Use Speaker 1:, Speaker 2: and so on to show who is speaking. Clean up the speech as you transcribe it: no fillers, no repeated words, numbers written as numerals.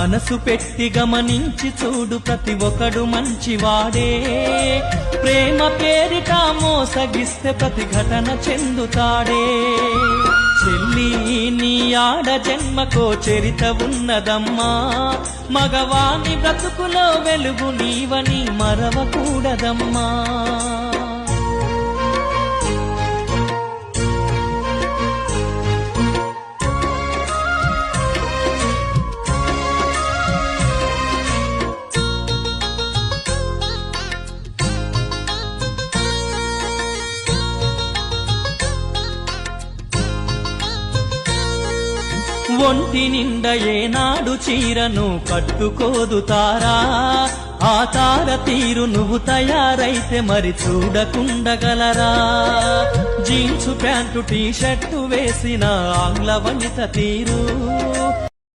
Speaker 1: మనసు పెట్టి గమనించి చూడు ప్రతి ఒక్కడు మంచివాడే ప్రేమ పేరిట మోసగిస్తే ప్రతి ఘటన చెందుతాడే చెల్లి నీ ఆడ జన్మకో చరిత ఉన్నదమ్మా మగవాని బ్రతుకులో వెలుగు నీవని మరవకూడదమ్మా ఒంటి నిండా ఏనాడు చీరను కట్టుకోదు తారా ఆ తార తీరు నువ్వు తయారైతే మరి చూడకుండగలరా జీన్సు ప్యాంటు టీ షర్టు వేసిన ఆంగ్ల వనిత తీరు